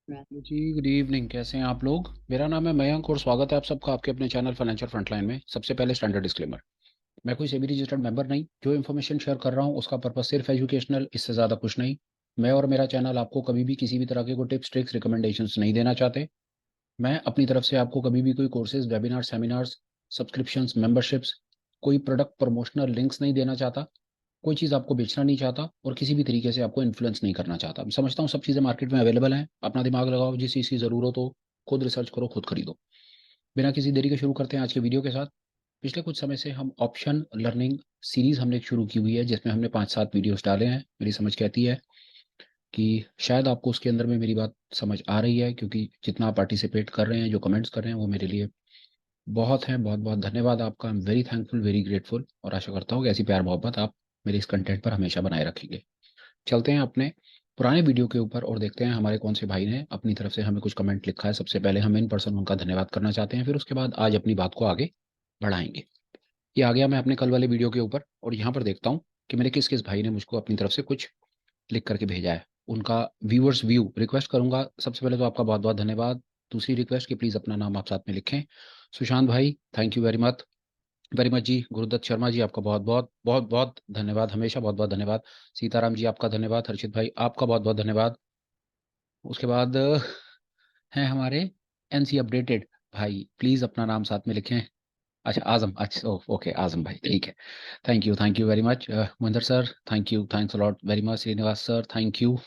जी good evening. कैसे हैं आप लोग? मेरा नाम है मयंक और स्वागत है आप सबका आपके अपने चैनल फाइनेंशियल फ्रंटलाइन में। सबसे पहले स्टैंडर्ड डिस्क्लेमर, मैं कोई सेबी रजिस्टर्ड मेंबर नहीं। जो इन्फॉर्मेशन शेयर कर रहा हूँ उसका पर्पस सिर्फ एजुकेशनल, इससे ज़्यादा कुछ नहीं। मैं और मेरा चैनल आपको कभी भी किसी भी तरह के कोई टिप्स ट्रिक्स रिकमेंडेशंस नहीं देना चाहते। मैं अपनी तरफ से आपको कभी भी कोई courses, webinar, seminars, subscriptions, memberships, कोई प्रोडक्ट प्रमोशनल लिंक्स नहीं देना चाहता। कोई चीज़ आपको बेचना नहीं चाहता और किसी भी तरीके से आपको इन्फ्लुएंस नहीं करना चाहता। मैं समझता हूँ सब चीज़ें मार्केट में अवेलेबल हैं। अपना दिमाग लगाओ, जिस चीज़ की ज़रूरत हो खुद रिसर्च करो, खुद खरीदो। बिना किसी देरी के शुरू करते हैं आज के वीडियो के साथ। पिछले कुछ समय से हम ऑप्शन लर्निंग सीरीज हमने शुरू की हुई है, जिसमें हमने 5-7 वीडियोस डाले हैं। मेरी समझ कहती है कि शायद आपको उसके अंदर में मेरी बात समझ आ रही है, क्योंकि जितना आप पार्टिसिपेट कर रहे हैं, जो कमेंट्स कर रहे हैं, वो मेरे लिए बहुत है। बहुत बहुत धन्यवाद आपका। I am very thankful, very grateful, और आशा करता हूँ कि ऐसी प्यार मोहब्बत आप मेरे इस कंटेंट पर हमेशा बनाए रखेंगे। चलते हैं अपने पुराने वीडियो के ऊपर और देखते हैं हमारे कौन से भाई ने अपनी तरफ से हमें कुछ कमेंट लिखा है। सबसे पहले हम इन पर्सन उनका धन्यवाद करना चाहते हैं, फिर उसके बाद आज अपनी बात को आगे बढ़ाएंगे। ये आ गया मैं अपने कल वाले वीडियो के ऊपर, और यहाँ पर देखता हूँ कि मेरे किस किस भाई ने मुझको अपनी तरफ से कुछ लिख करके भेजा है। उनका व्यूअर्स व्यू रिक्वेस्ट करूंगा। सबसे पहले तो आपका बहुत बहुत धन्यवाद। दूसरी रिक्वेस्ट कि प्लीज़ अपना नाम आप साथ में लिखें। सुशांत भाई, थैंक यू वेरी मच जी। गुरुदत्त शर्मा जी, आपका बहुत बहुत बहुत बहुत धन्यवाद, हमेशा बहुत बहुत धन्यवाद। सीताराम जी, आपका धन्यवाद। हर्षित भाई, आपका बहुत बहुत धन्यवाद। उसके बाद हैं हमारे एनसी अपडेटेड भाई, प्लीज़ अपना नाम साथ में लिखें। अच्छा आजम, अच्छा ओके आजम भाई, ठीक है। Thank you very much. Mahendra sir, thank you, thanks a lot very much. Srinivas sir, thank you.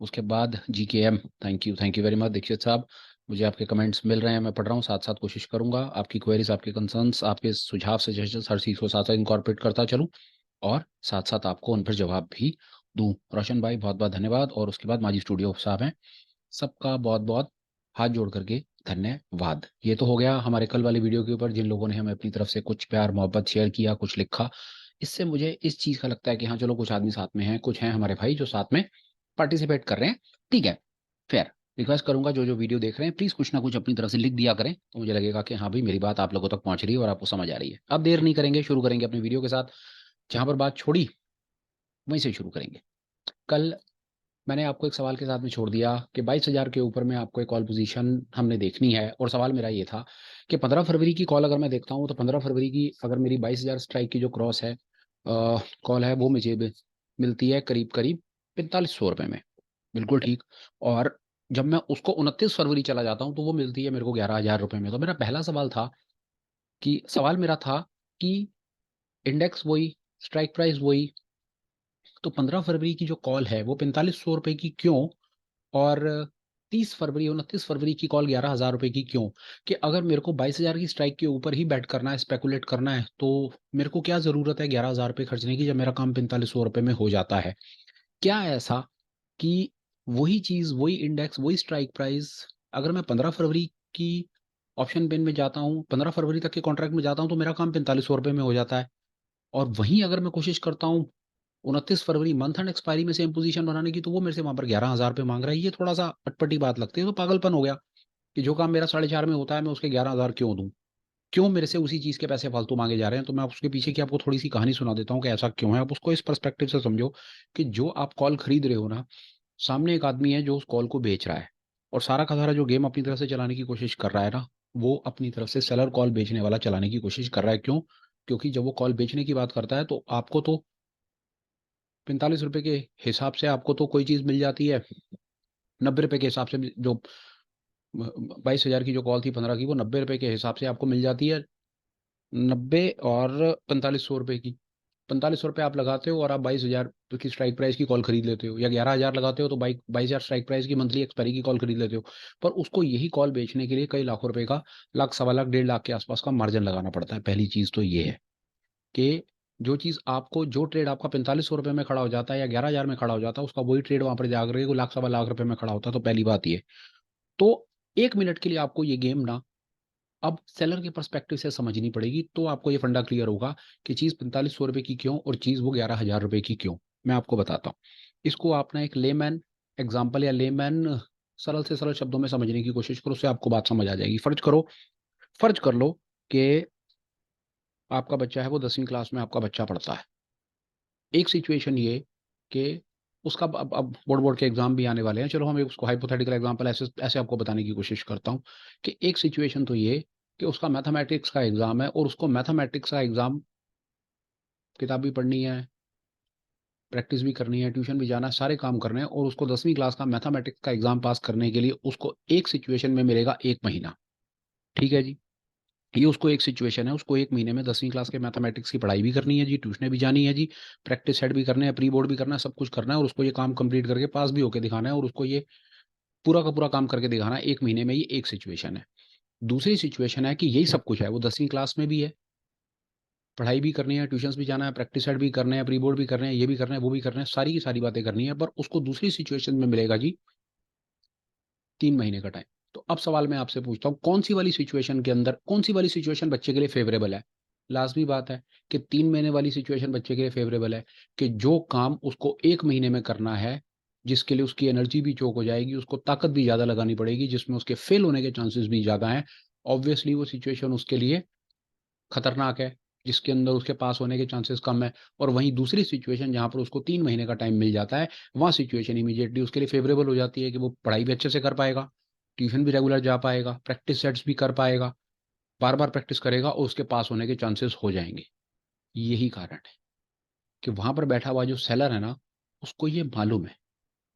उसके बाद GKM, thank you very much. Dixit साहब, मुझे आपके कमेंट्स मिल रहे हैं, मैं पढ़ रहा हूँ, साथ साथ कोशिश करूंगा आपकी क्वेरीज, आपके कंसर्न्स, आपके सुझाव, सजेशंस, हर चीज़ को साथ साथ इंकॉर्पोरेट करता चलूँ और साथ साथ आपको उन पर जवाब भी दूं। रोशन भाई, बहुत बहुत धन्यवाद। और उसके बाद माजी स्टूडियो साहब हैं, सबका बहुत बहुत हाथ जोड़ करके धन्यवाद। ये तो हो गया हमारे कल वाली वीडियो के ऊपर, जिन लोगों ने हमें अपनी तरफ से कुछ प्यार मोहब्बत शेयर किया, कुछ लिखा। इससे मुझे इस चीज़ का लगता है कि हाँ चलो, कुछ आदमी साथ में हैं, कुछ हैं हमारे भाई जो साथ में पार्टिसिपेट कर रहे हैं। ठीक है, फेयर। रिक्वेस्ट करूंगा जो जो वीडियो देख रहे हैं, प्लीज़ कुछ ना कुछ अपनी तरफ से लिख दिया करें, तो मुझे लगेगा कि हाँ भाई, मेरी बात आप लोगों तक पहुंच रही है और आपको समझ आ रही है। अब देर नहीं करेंगे, शुरू करेंगे अपनी वीडियो के साथ। जहां पर बात छोड़ी वहीं से शुरू करेंगे। कल मैंने आपको एक सवाल के साथ में छोड़ दिया कि 22,000 के ऊपर में आपको एक कॉल पोजीशन हमने देखनी है, और सवाल मेरा ये था कि 15 फरवरी की कॉल अगर मैं देखता हूँ, तो 15 फरवरी की अगर मेरी 22,000 स्ट्राइक की जो क्रॉस है, कॉल है, वो मुझे मिलती है करीब करीब 4500 रुपये में। बिल्कुल ठीक। और जब मैं उसको 29 फरवरी चला जाता हूँ, तो वो मिलती है मेरे को 11,000 रुपये में। तो मेरा पहला सवाल था, कि सवाल मेरा था कि इंडेक्स वही, स्ट्राइक प्राइस वही, तो 15 फरवरी की जो कॉल है वो 4500 रुपये की क्यों, और 30 फरवरी, 29 फरवरी की कॉल 11,000 रुपये की क्यों? कि अगर मेरे को 22,000 की स्ट्राइक के ऊपर ही बैट करना है, स्पेकुलेट करना है, तो मेरे को क्या जरूरत है 11,000 रुपये खर्चने की, जब मेरा काम 4500 रुपये में हो जाता है? क्या ऐसा कि वही चीज, वही इंडेक्स, वही स्ट्राइक प्राइस, अगर मैं 15 फरवरी की ऑप्शन पेन में जाता हूँ, 15 फरवरी तक के कॉन्ट्रैक्ट में जाता हूँ, तो मेरा काम 4500 रुपये में हो जाता है। और वहीं अगर मैं कोशिश करता हूँ 29 फरवरी मंथ एंड एक्सपायरी में सेम पोजीशन बनाने की, तो वो मेरे से वहां पर 11,000 रुपये मांग रहा है। ये थोड़ा सा अटपटी बात लगती है, तो पागलपन हो गया कि जो काम मेरा 4.5 में होता है, मैं उसके 11,000 क्यों दूं? क्यों मेरे से उसी चीज के पैसे फालतू मांगे जा रहे हैं? तो मैं उसके पीछे की आपको थोड़ी सी कहानी सुना देता हूँ कि ऐसा क्यों है। आप उसको इस पर्सपेक्टिव से समझो कि जो आप कॉल खरीद रहे हो ना, सामने एक आदमी है जो उस कॉल को बेच रहा है, और सारा का सारा जो गेम अपनी तरफ से चलाने की कोशिश कर रहा है ना, वो अपनी तरफ से सेलर कॉल बेचने वाला चलाने की कोशिश कर रहा है। क्यों? क्योंकि जब वो कॉल बेचने की बात करता है, तो आपको तो 45 रुपए के हिसाब से आपको तो कोई चीज मिल जाती है 90 रुपए के हिसाब से। जो 22,000 की जो कॉल थी 15 की, वो 90 रुपए के हिसाब से आपको मिल जाती है। 90 और 4500 रुपए की, 4500 रुपये आप लगाते हो और आप 22,000 की स्ट्राइक प्राइस की कॉल खरीद लेते हो, या 11,000 लगाते हो तो 22,000 स्ट्राइक प्राइस की मंथली एक्सपायरी की कॉल खरीद लेते हो। पर उसको यही कॉल बेचने के लिए कई लाखों रुपए का, लाख, सवा लाख, 1.5 लाख के आसपास का मार्जिन लगाना पड़ता है। पहली चीज तो ये है कि जो चीज आपको, जो ट्रेड आपका 4500 रुपये में खड़ा हो जाता है या 11,000 में खड़ा हो जाता है, उसका वही ट्रेड वहां पर जाकर के लाख, सवा लाख रुपए में खड़ा होता है। तो पहली बात ये। तो 1 मिनट के लिए आपको ये गेम ना अब सेलर के पर्सपेक्टिव से समझनी पड़ेगी, तो आपको ये फंडा क्लियर होगा कि चीज 4500 रुपये की क्यों और चीज वो 11,000 रुपये की क्यों। मैं आपको बताता हूँ। इसको आप ना एक लेमैन एग्जाम्पल या लेमैन सरल से सरल शब्दों में समझने की कोशिश करो, उससे आपको बात समझ आ जाएगी। फर्ज कर लो कि आपका बच्चा है, वो 10वीं क्लास में आपका बच्चा पढ़ता है। एक सिचुएशन ये कि उसका अब बोर्ड के एग्जाम भी आने वाले हैं। चलो हम उसको हाइपोथेटिकल एग्जांपल ऐसे ऐसे आपको बताने की कोशिश करता हूँ कि एक सिचुएशन तो ये कि उसका मैथमेटिक्स का एग्जाम है और उसको मैथमेटिक्स का एग्जाम किताब भी पढ़नी है, प्रैक्टिस भी करनी है, ट्यूशन भी जाना है, सारे काम करने हैं, और उसको 10वीं क्लास का मैथमेटिक्स का एग्जाम पास करने के लिए उसको एक सिचुएशन में मिलेगा 1 महीना। ठीक है जी। ये उसको एक सिचुएशन है, उसको 1 महीने में 10वीं क्लास के मैथमेटिक्स की पढ़ाई भी करनी है जी, ट्यूशनें भी जानी है जी, प्रैक्टिस सेट भी करने हैं, प्री बोर्ड भी करना है, सब कुछ करना है, और उसको ये काम कंप्लीट करके पास भी होके दिखाना है, और उसको ये पूरा का पूरा काम करके दिखाना है 1 महीने में। ये एक सिचुएशन है। दूसरी सिचुएशन है कि यही सब कुछ है, वो 10वीं क्लास में भी है, पढ़ाई भी करनी है, ट्यूशंस भी जाना है, प्रैक्टिस सेट भी करने हैं, प्री बोर्ड भी करने हैं, ये भी करना है, वो भी करना है, सारी की सारी बातें करनी है, पर उसको दूसरी सिचुएशन में मिलेगा जी 3 महीने का टाइम। तो अब सवाल मैं आपसे पूछता हूँ, कौन सी वाली सिचुएशन के अंदर, कौन सी वाली सिचुएशन बच्चे के लिए फेवरेबल है? लाजमी बात है कि 3 महीने वाली सिचुएशन बच्चे के लिए फेवरेबल है, कि जो काम उसको 1 महीने में करना है, जिसके लिए उसकी एनर्जी भी चोक हो जाएगी, उसको ताकत भी ज़्यादा लगानी पड़ेगी, जिसमें उसके फेल होने के चांसेस भी ज़्यादा हैं। ऑब्वियसली वो सिचुएशन उसके लिए खतरनाक है, जिसके अंदर उसके पास होने के चांसेस कम है। और वहीं दूसरी सिचुएशन जहाँ पर उसको 3 महीने का टाइम मिल जाता है, वहाँ सिचुएशन इमीडिएटली उसके लिए फेवरेबल हो जाती है कि वो पढ़ाई भी अच्छे से कर पाएगा, ट्यूशन भी रेगुलर जा पाएगा, प्रैक्टिस सेट्स भी कर पाएगा, बार-बार प्रैक्टिस करेगा और उसके पास होने के चांसेस हो जाएँगे। यही कारण है कि वहाँ पर बैठा हुआ जो सेलर है ना, उसको ये मालूम है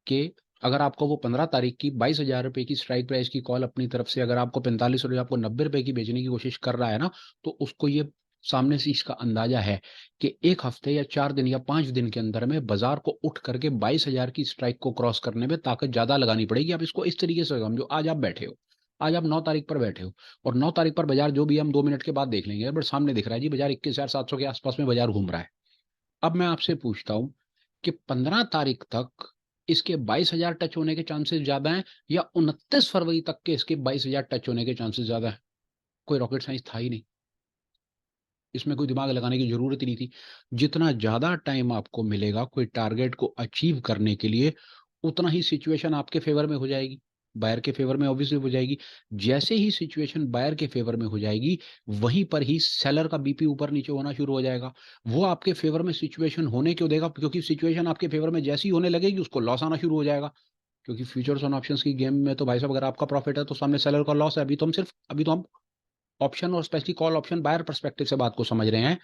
कि अगर आपको वो 15 तारीख की ₹22,000 की स्ट्राइक प्राइस की कॉल अपनी तरफ से अगर आपको 45 और आपको ₹90 की बेचने की कोशिश कर रहा है ना, तो उसको ये सामने से इसका अंदाज़ा है कि 1 हफ्ते या 4 दिन या 5 दिन के अंदर में बाज़ार को उठ करके 22,000 की स्ट्राइक को क्रॉस करने में ताकत ज़्यादा लगानी पड़ेगी। आप इसको इस तरीके से समझो, आज आप बैठे हो, आज आप 9 तारीख पर बैठे हो, और 9 तारीख पर बाज़ार जो भी हम 2 मिनट के बाद देख लेंगे, बट सामने दिख रहा है जी बाज़ार 21,700 के आस-पास में बाज़ार घूम रहा है। अब मैं आपसे पूछता हूँ कि 15 तारीख तक इसके 22,000 टच होने के चांसेस ज़्यादा हैं या 29 फरवरी तक के इसके 22,000 टच होने के चांसेस ज़्यादा हैं? कोई रॉकेट साइंस था ही नहीं। इसमें कोई दिमाग लगाने की ज़रूरत ही नहीं थी। जितना ज़्यादा टाइम आपको मिलेगा कोई टारगेट को अचीव करने के लिए, उतना ही सिचुएशन आपके फ़ेवर में हो जाएगी। बायर के फ़ेवर में ऑब्वियसली हो जाएगी। जैसे ही सिचुएशन बायर के फ़ेवर में हो जाएगी, वहीं पर ही सेलर का बीपी ऊपर-नीचे होना शुरू हो जाएगा। वो आपके फ़ेवर में सिचुएशन होने क्यों देगा? क्योंकि सिचुएशन आपके फ़ेवर में जैसे ही होने लगेगी, उसको लॉस आना शुरू हो जाएगा। क्योंकि फ्यूचर्स ऑन ऑप्शंस की गेम में तो भाई साहब अगर आपका प्रॉफ़िट है, तो सामने सेलर का लॉस है। अभी तो हम ऑप्शन और specially call option buyer perspective से बात को समझ रहे हैं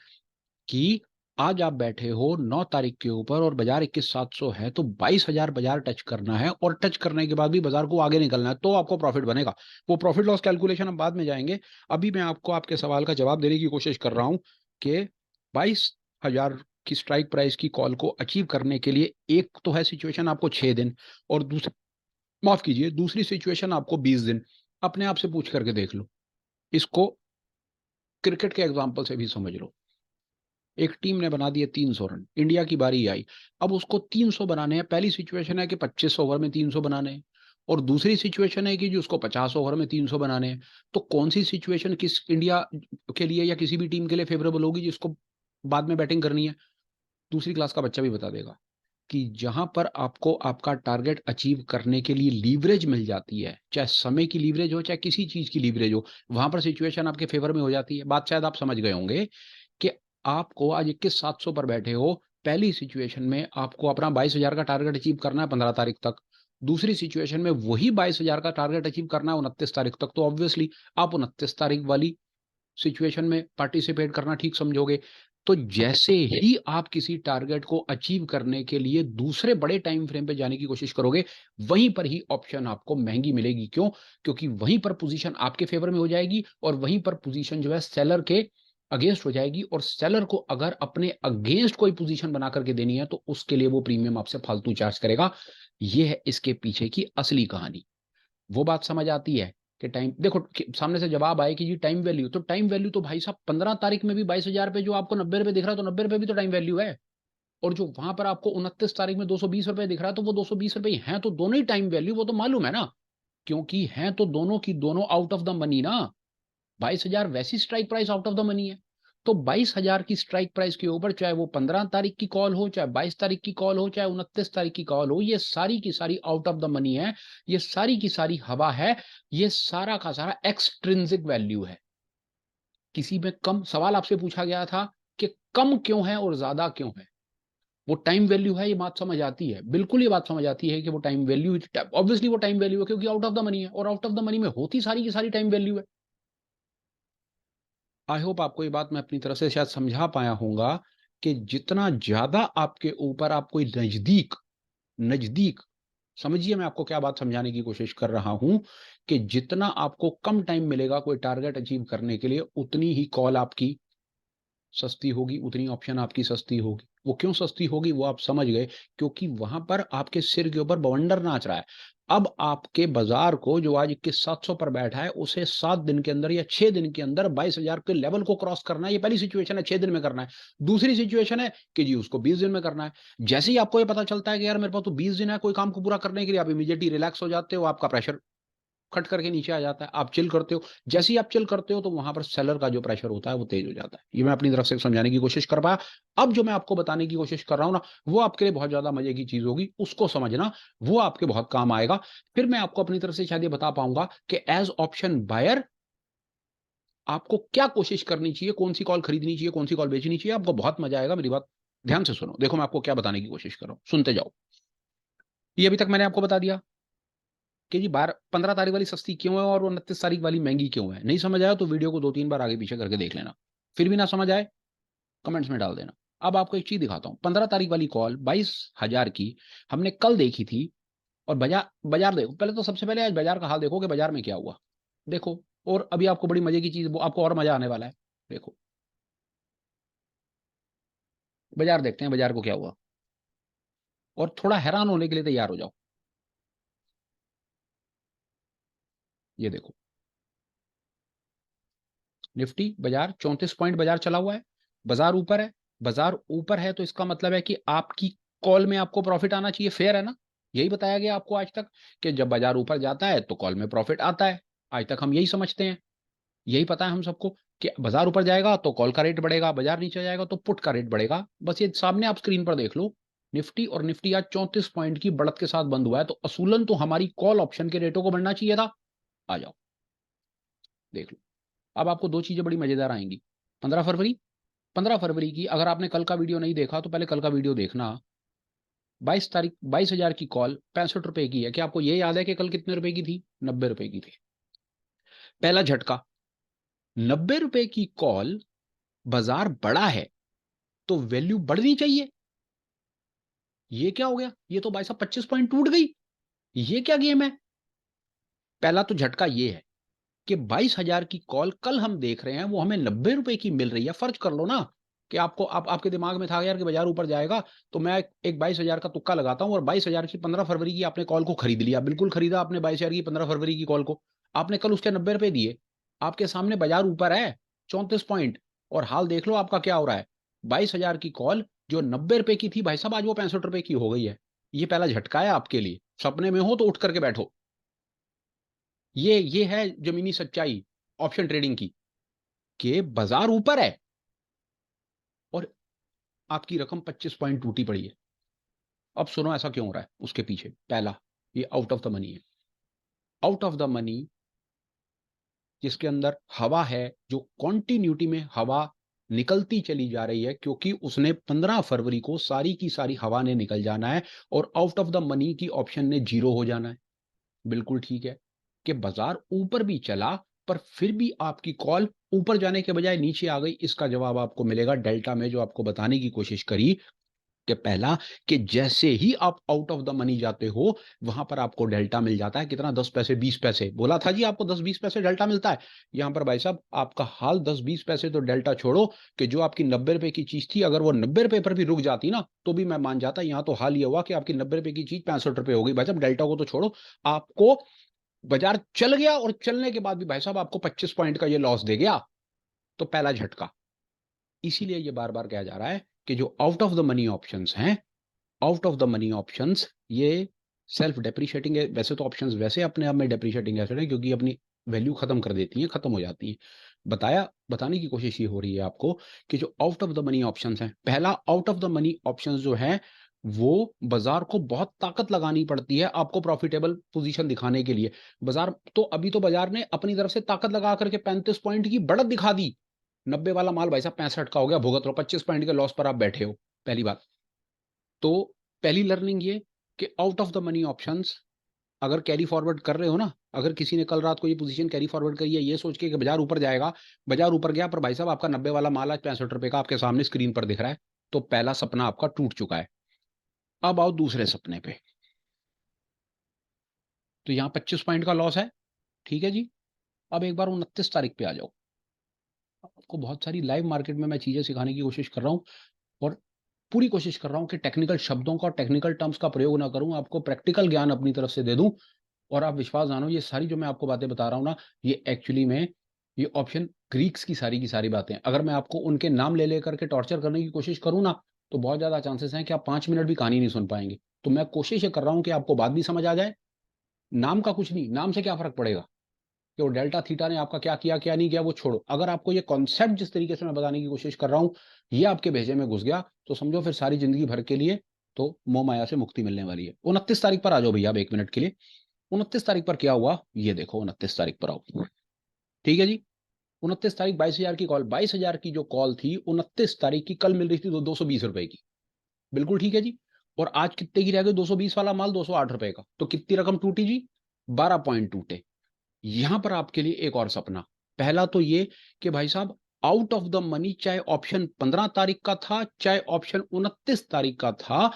कि आज आप बैठे हो 9 तारीख के ऊपर और बाजार 21,700 है, तो 22,000 बाजार टच करना है, और टच करने के बाद भी बाजार को आगे निकलना है, तो आपको प्रॉफिट बनेगा। वो प्रॉफिट लॉस कैलकुलेशन हम बाद में जाएंगे। अभी मैं आपको आपके सवाल का जवाब देने की कोशिश कर रहा हूं कि 22,000 की स्ट्राइक प्राइस की कॉल को अचीव करने के लिए एक तो है सिचुएशन आपको 6 दिन, और दूसरी, माफ कीजिए, दूसरी सिचुएशन आपको 20 दिन। अपने आप से पूछ करके देख लो, इसको क्रिकेट के एग्जाम्पल से भी समझ लो। एक टीम ने बना दिए 300 रन, इंडिया की बारी आई। अब उसको 300 बनाने हैं। पहली सिचुएशन है कि 25 ओवर में 300 बनाने हैं, और दूसरी सिचुएशन है कि जो उसको 50 ओवर में 300 बनाने हैं। तो कौन सी सिचुएशन किस इंडिया के लिए या किसी भी टीम के लिए फेवरेबल होगी जिसको बाद में बैटिंग करनी है? दूसरी क्लास का बच्चा भी बता देगा कि जहां पर आपको आपका टारगेट अचीव करने के लिए लीवरेज मिल जाती है, चाहे समय की लीवरेज हो, चाहे किसी चीज की लीवरेज हो, वहां पर सिचुएशन आपके फेवर में हो जाती है। बात शायद आप समझ गए होंगे कि आपको आज 21,700 पर बैठे हो, पहली सिचुएशन में आपको अपना 22,000 का टारगेट अचीव करना है 15 तारीख तक। दूसरी सिचुएशन में वही 22,000 का टारगेट अचीव करना है 29 तारीख तक। तो ऑब्वियसली आप 29 तारीख वाली सिचुएशन में पार्टिसिपेट करना ठीक समझोगे। तो जैसे ही आप किसी टारगेट को अचीव करने के लिए दूसरे बड़े टाइम फ्रेम पे जाने की कोशिश करोगे, वहीं पर ही ऑप्शन आपको महंगी मिलेगी। क्यों? क्योंकि वहीं पर पोजीशन आपके फेवर में हो जाएगी, और वहीं पर पोजीशन जो है सेलर के अगेंस्ट हो जाएगी, और सेलर को अगर अपने अगेंस्ट कोई पोजीशन बना करके देनी है, तो उसके लिए वो प्रीमियम आपसे फालतू चार्ज करेगा। ये है इसके पीछे की असली कहानी। वो बात समझ आती है कि टाइम देखो सामने से जवाब आए कि जी टाइम वैल्यू, तो टाइम वैल्यू तो भाई साहब 15 तारीख में भी 22,000 पे जो आपको 90 रुपए दिख रहा है, तो 90 रुपए भी तो टाइम वैल्यू है। और जो वहां पर आपको 29 तारीख में 220 रुपए दिख रहा है, तो वो 220 रुपए हैं, तो दोनों ही टाइम वैल्यू, वो तो मालूम है ना, क्योंकि हैं तो दोनों की दोनों आउट ऑफ द मनी ना। 22,000 वैसी strike price out of the money है। तो 22,000 की स्ट्राइक प्राइस के ऊपर चाहे वो 15 तारीख की कॉल हो, चाहे 22 तारीख की कॉल हो, चाहे 29 तारीख की कॉल हो, ये सारी की सारी आउट ऑफ द मनी है। ये सारी की सारी हवा है। ये सारा का सारा एक्सट्रिंसिक वैल्यू है। किसी में कम, सवाल आपसे पूछा गया था कि कम क्यों है और ज्यादा क्यों है। वो टाइम वैल्यू है, ये बात समझ आती है, बिल्कुल ये बात समझ आती है कि वो टाइम वैल्यू, ऑब्वियसली वो टाइम वैल्यू है क्योंकि आउट ऑफ द मनी है, और आउट ऑफ द मनी में होती सारी की सारी टाइम वैल्यू है। आई होप आपको ये बात मैं अपनी तरफ से शायद समझा पाया होऊंगा कि जितना ज्यादा आपके ऊपर आप कोई नजदीक नजदीक समझिए, मैं आपको क्या बात समझाने की कोशिश कर रहा हूं कि जितना आपको कम टाइम मिलेगा कोई टारगेट अचीव करने के लिए, उतनी ही कॉल आपकी सस्ती होगी, उतनी ऑप्शन आपकी सस्ती होगी। वो क्यों सस्ती होगी वो आप समझ गए, क्योंकि वहां पर आपके सिर के ऊपर बवंडर नाच रहा है। अब आपके बाजार को जो आज 21,700 पर बैठा है, उसे 7 दिन के अंदर या 6 दिन के अंदर 22,000 के लेवल को क्रॉस करना है। ये पहली सिचुएशन है, 6 दिन में करना है। दूसरी सिचुएशन है कि जी उसको 20 दिन में करना है। जैसे ही आपको ये पता चलता है कि यार मेरे पास तो 20 दिन है कोई काम को पूरा करने के लिए, आप इमीडिएटली रिलैक्स हो जाते हो, आपका प्रेशर खट करके नीचे आ जाता है, आप चिल करते हो। जैसे ही आप चिल करते हो तो वहां पर सेलर का जो प्रेशर होता है वो तेज हो जाता है। ये मैं अपनी तरफ से समझाने की कोशिश कर पाया। अब जो मैं आपको बताने की कोशिश कर रहा हूं ना, वो आपके लिए बहुत ज्यादा मजे की चीज होगी, उसको समझना, वो आपके बहुत काम आएगा। फिर मैं आपको अपनी तरफ से शायद ये बता पाऊंगा कि एज ऑप्शन बायर आपको क्या कोशिश करनी चाहिए, कौन सी कॉल खरीदनी चाहिए, कौन सी कॉल बेचनी चाहिए। आपको बहुत मजा आएगा, मेरी बात ध्यान से सुनो। देखो मैं आपको क्या बताने की कोशिश कर रहा हूं, सुनते जाओ। ये अभी तक मैंने आपको बता दिया कि जी 15 तारीख वाली सस्ती क्यों है और 29 तारीख वाली महंगी क्यों है। नहीं समझ आया तो वीडियो को 2-3 बार आगे पीछे करके देख लेना। फिर भी ना समझ आए, कमेंट्स में डाल देना। अब आपको एक चीज दिखाता हूं, 15 तारीख वाली कॉल 22,000 की हमने कल देखी थी। और बाजार बाजार देखो, पहले तो सबसे पहले आज बाजार का हाल देखो कि बाजार में क्या हुआ। देखो, और अभी आपको बड़ी मजे की चीज, वो आपको और मजा आने वाला है। देखो बाजार देखते हैं, बाजार को क्या हुआ, और थोड़ा हैरान होने के लिए तैयार हो जाओ। ये देखो, निफ्टी बाजार 34 पॉइंट बाजार चला हुआ है, बाजार ऊपर है। बाजार ऊपर है तो इसका मतलब है कि आपकी कॉल में आपको प्रॉफिट आना चाहिए, फेयर है ना। यही बताया गया आपको आज तक कि जब बाजार ऊपर जाता है तो कॉल में प्रॉफिट आता है। आज तक हम यही समझते हैं, यही पता है हम सबको कि बाजार ऊपर जाएगा तो कॉल का रेट बढ़ेगा, बाजार नीचे जाएगा तो पुट का रेट बढ़ेगा। बस ये सामने आप स्क्रीन पर देख लो, निफ्टी, और निफ्टी आज 34 पॉइंट की बढ़त के साथ बंद हुआ है, तो असूलन तो हमारी कॉल ऑप्शन के रेटों को बढ़ना चाहिए था। आ जाओ देख लो। अब आपको दो चीजें बड़ी मजेदार आएंगी। 15 फरवरी, 15 फरवरी की अगर आपने कल का वीडियो नहीं देखा तो पहले कल का वीडियो देखना। 22 तारीख 22,000 की कॉल 65 रुपए की है। क्या आपको ये याद है कि कल कितने रुपए की थी? 90 रुपए की थी। पहला झटका, 90 रुपए की कॉल, बाजार बड़ा है तो वैल्यू बढ़नी चाहिए। ये क्या हो गया? ये तो भाई साहब 25 पॉइंट टूट गई। ये क्या गेम है? पहला तो झटका ये है कि 22,000 की कॉल कल हम देख रहे हैं, वो हमें 90 रुपए की मिल रही है। फर्ज कर लो ना कि आपको आपके दिमाग में था यार कि बाजार ऊपर जाएगा, तो मैं एक 22,000 का तुक्का लगाता हूं, और 22,000 की 15 फरवरी की आपने कॉल को खरीद लिया। बिल्कुल खरीदा आपने 22,000 की 15 फरवरी की कॉल को। आपने कल उसके 90 रुपए दिए। आपके सामने बाजार ऊपर है 34 पॉइंट, और हाल देख लो आपका क्या हो रहा है। 22,000 की कॉल जो 90 रुपए की थी भाई साहब, आज वो 65 रुपए की हो गई है। ये पहला झटका है आपके लिए। सपने में हो तो उठ करके बैठो। ये है जमीनी सच्चाई ऑप्शन ट्रेडिंग की, कि बाजार ऊपर है और आपकी रकम 25 पॉइंट टूटी पड़ी है। अब सुनो ऐसा क्यों हो रहा है उसके पीछे। पहला, ये आउट ऑफ द मनी है। आउट ऑफ द मनी जिसके अंदर हवा है, जो कॉन्टिन्यूटी में हवा निकलती चली जा रही है, क्योंकि उसने 15 फरवरी को सारी की सारी हवा ने निकल जाना है, और आउट ऑफ द मनी की ऑप्शन ने जीरो हो जाना है। बिल्कुल ठीक है कि बाजार ऊपर भी चला, पर फिर भी आपकी कॉल ऊपर जाने के बजाय नीचे आ गई। इसका जवाब आपको मिलेगा डेल्टा में, जो आपको बताने की कोशिश करी कि पहला, कि जैसे ही आप आउट ऑफ द मनी जाते हो, वहां पर आपको डेल्टा मिल जाता है। कितना? 10 पैसे, 20 पैसे। बोला था जी आपको 10-20 पैसे डेल्टा मिलता है। यहां पर भाई साहब आपका हाल 10-20 पैसे तो डेल्टा छोड़ो, कि जो आपकी 90 रुपए की चीज थी, अगर वो 90 रुपए पर भी रुक जाती ना तो भी मैं मान जाता। यहाँ तो हाल ये हुआ कि आपकी 90 रुपए की चीज 65 रुपए हो गई। भाई साहब डेल्टा को तो छोड़ो, आपको बाजार चल गया, और चलने के बाद भी भाई साहब आपको 25 पॉइंट का ये लॉस दे गया। तो पहला झटका। इसीलिए ये बार बार कहा जा रहा है कि जो out of the money options हैं, out of the money options, ये सेल्फ डेप्रिशिएटिंग है। वैसे तो ऑप्शंस वैसे अपने आप में डेप्रिशिएटिंग एसेट है, क्योंकि अपनी वैल्यू खत्म कर देती हैं, खत्म हो जाती है। बताने की कोशिश ये हो रही है आपको कि जो out of the money options हैं, पहला, out of the money options जो है वो बाजार को बहुत ताकत लगानी पड़ती है आपको प्रॉफिटेबल पोजीशन दिखाने के लिए। बाजार तो अभी तो बाजार ने अपनी तरफ से ताकत लगा करके 35 पॉइंट की बढ़त दिखा दी। 90 वाला माल भाई साहब 65 का हो गया, भुगत लो। 25 पॉइंट के लॉस पर आप बैठे हो। पहली बात। तो पहली लर्निंग ये कि out of the money options अगर कैरी फॉरवर्ड कर रहे हो ना, अगर किसी ने कल रात को ये पोजीशन कैरी फॉरवर्ड करी है ये सोच के कि बाजार ऊपर जाएगा, बाजार ऊपर गया पर भाई साहब आपका 90 वाला माल आज 65 रुपए का आपके सामने स्क्रीन पर दिख रहा है, तो पहला सपना आपका टूट चुका है। अब आओ दूसरे सपने पे। तो यहाँ 25 पॉइंट का लॉस है, ठीक है जी। अब एक बार 29 तारीख पे आ जाओ। आपको बहुत सारी लाइव मार्केट में मैं चीजें सिखाने की कोशिश कर रहा हूँ और पूरी कोशिश कर रहा हूँ कि टेक्निकल शब्दों का और टेक्निकल टर्म्स का प्रयोग ना करूं, आपको प्रैक्टिकल ज्ञान अपनी तरफ से दे दूं। और आप विश्वास जानो, ये सारी जो मैं आपको बातें बता रहा हूं ना, ये एक्चुअली में ये ऑप्शन ग्रीक्स की सारी बातें। अगर मैं आपको उनके नाम ले लेकर के टॉर्चर करने की कोशिश करूं ना, तो बहुत ज्यादा चांसेस हैं कि आप 5 मिनट भी कहानी नहीं सुन पाएंगे। तो मैं कोशिश ये कर रहा हूं कि आपको बात भी समझ आ जाए। नाम का कुछ नहीं, नाम से क्या फर्क पड़ेगा कि वो डेल्टा थीटा ने आपका क्या किया क्या नहीं किया, वो छोड़ो। अगर आपको ये कॉन्सेप्ट जिस तरीके से मैं बताने की कोशिश कर रहा हूं ये आपके भेजे में घुस गया, तो समझो फिर सारी जिंदगी भर के लिए तो मोह माया से मुक्ति मिलने वाली है। 29 तारीख पर आ जाओ भैया, आप 1 मिनट के लिए। 29 तारीख पर क्या हुआ ये देखो, 29 तारीख पर आओ, ठीक है जी। 29 तारीख 22,000 की कॉल, 22,000 की जो कॉल थी 29 तारीख की कल मिल रही थी 220 रुपए की, बिल्कुल ठीक है जी। और आज कितने की रह गई? 220 वाला माल 208 रुपए का, तो कितनी रकम टूटी जी? 12 पॉइंट टूटे। यहां पर आपके लिए एक और सपना। पहला तो ये कि भाई साहब आउट ऑफ द मनी, चाहे ऑप्शन 15 तारीख का था चाहे ऑप्शन 29 तारीख का था,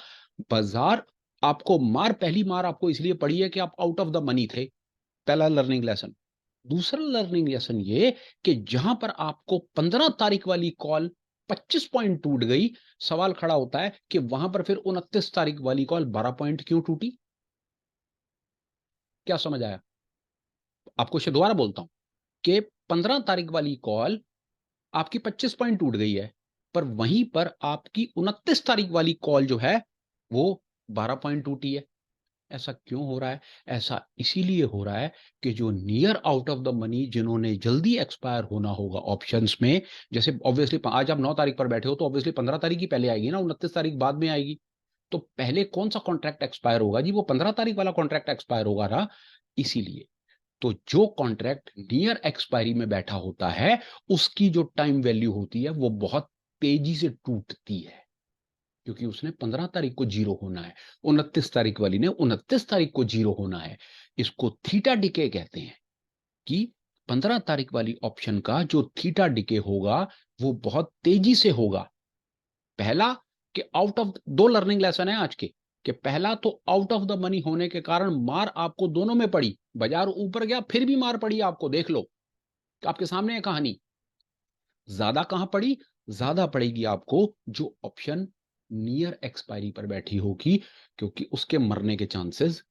बाजार आपको पहली मार आपको इसलिए पड़ी है कि आप आउट ऑफ द मनी थे। पहला लर्निंग लेसन। दूसरा लर्निंग लेसन ये कि जहां पर आपको 15 तारीख वाली कॉल 25 पॉइंट टूट गई, सवाल खड़ा होता है कि वहां पर फिर 29 तारीख वाली कॉल 12 पॉइंट क्यों टूटी? क्या समझ आया? आपको इसे दोबारा बोलता हूं कि 15 तारीख वाली कॉल आपकी 25 पॉइंट टूट गई है, पर वहीं पर आपकी 29 तारीख वाली कॉल जो है वो 12 पॉइंट टूटी है। ऐसा क्यों हो रहा है? ऐसा इसीलिए हो रहा है कि जो near out of the money, जिन्होंने जल्दी एक्सपायर होना होगा ऑप्शंस में, जैसे ऑब्वियसली आज आप 9 तारीख पर बैठे हो तो ऑब्वियसली 15 तारीख की पहले आएगी ना, 29 तारीख बाद में आएगी। तो पहले कौन सा कॉन्ट्रैक्ट एक्सपायर होगा जी? वो 15 तारीख वाला कॉन्ट्रैक्ट एक्सपायर होगा ना, इसीलिए। तो जो कॉन्ट्रैक्ट नियर एक्सपायरी में बैठा होता है उसकी जो टाइम वैल्यू होती है वो बहुत तेजी से टूटती है, क्योंकि उसने 15 तारीख को जीरो होना है, 29 तारीख वाली ने 29 तारीख को जीरो होना है। इसको थीटा डिके कहते हैं कि 15 तारीख वाली ऑप्शन का जो थीटा डिके होगा वो बहुत तेजी से होगा। पहला कि आउट ऑफ दो लर्निंग लेसन है आज के, कि पहला तो आउट ऑफ द मनी होने के कारण मार आपको दोनों में पड़ी, बाजार ऊपर गया फिर भी मार पड़ी आपको, देख लो आपके सामने है कहानी। ज्यादा कहां पड़ी? ज्यादा पड़ेगी आपको जो ऑप्शन नियर एक्सपायरी पर बैठी होगी, क्योंकि उसके मरने के चांसेस,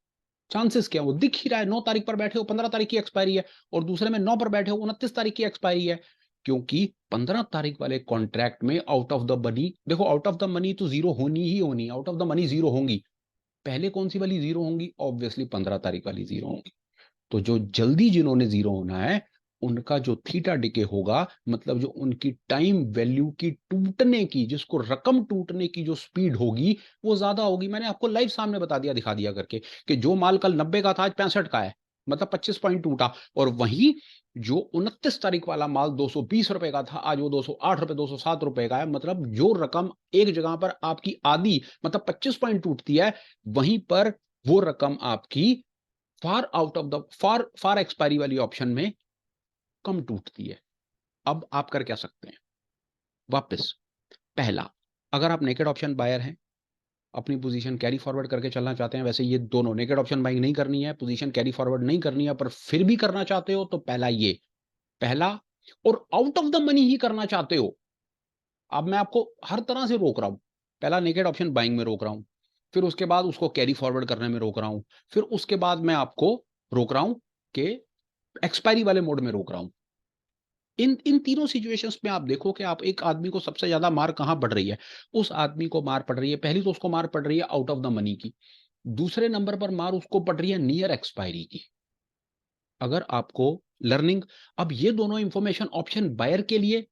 चांसेस क्या, वो दिख ही रहा है। 9 तारीख पर बैठे हो 15 तारीख की एक्सपायरी है, और दूसरे में 9 पर बैठे हो 29 तारीख की एक्सपायरी है। क्योंकि 15 तारीख वाले कॉन्ट्रैक्ट में आउट ऑफ द मनी, देखो आउट ऑफ द मनी तो जीरो होनी ही होनी, out of the money zero होंगी। पहले कौन सी वाली जीरो होंगी? ऑब्वियसली 15 तारीख वाली जीरो होंगी। तो जो जल्दी जिन्होंने जीरो होना है उनका जो थीटा डिके होगा, मतलब जो उनकी टाइम वैल्यू की टूटने की, जिसको रकम टूटने की जो स्पीड होगी वो ज्यादा होगी। मैंने आपको लाइव सामने बता दिया, दिखा दिया करके, कि जो माल कल 90 का था आज 65 का है, मतलब 25 पॉइंट टूटा। और वहीं जो 29 तारीख वाला माल 220 रुपए का था आज वो 208 रुपए 207 रुपए का है। मतलब जो रकम एक जगह पर आपकी आधी, मतलब 25 पॉइंट टूटती है, वहीं पर वो रकम आपकी फार out of the far far expiry वाली ऑप्शन में कम टूटती है। अब आप कर क्या सकते हैं? वापस, पहला, अगर आप नेकेड ऑप्शन बायर हैं, अपनी पोजीशन कैरी फॉरवर्ड करके चलना चाहते हैं, वैसे ये दोनों नेकेड ऑप्शन बाइंग नहीं करनी है, पोजीशन कैरी फॉरवर्ड नहीं करनी है, पर फिर भी करना चाहते हो, तो पहला ये, पहला, और आउट ऑफ द मनी ही करना चाहते हो। अब मैं आपको हर तरह से रोक रहा हूं। पहला नेकेड ऑप्शन बाइंग में रोक रहा हूं, फिर उसके बाद उसको कैरी फॉरवर्ड करने में रोक रहा हूं, फिर उसके बाद मैं आपको रोक रहा हूं कि एक्सपायरी वाले मोड में रोक रहा हूं। इन इन तीनों सिचुएशंस में आप देखो कि आप एक आदमी को सबसे ज्यादा मार कहां पड़ रही है। उस आदमी को मार पड़ रही है, पहली तो उसको मार पड़ रही है आउट ऑफ द मनी की, दूसरे नंबर पर मार उसको पड़ रही है नियर एक्सपायरी की। अगर आपको लर्निंग, अब ये दोनों इंफॉर्मेशन ऑप्शन बायर के लिए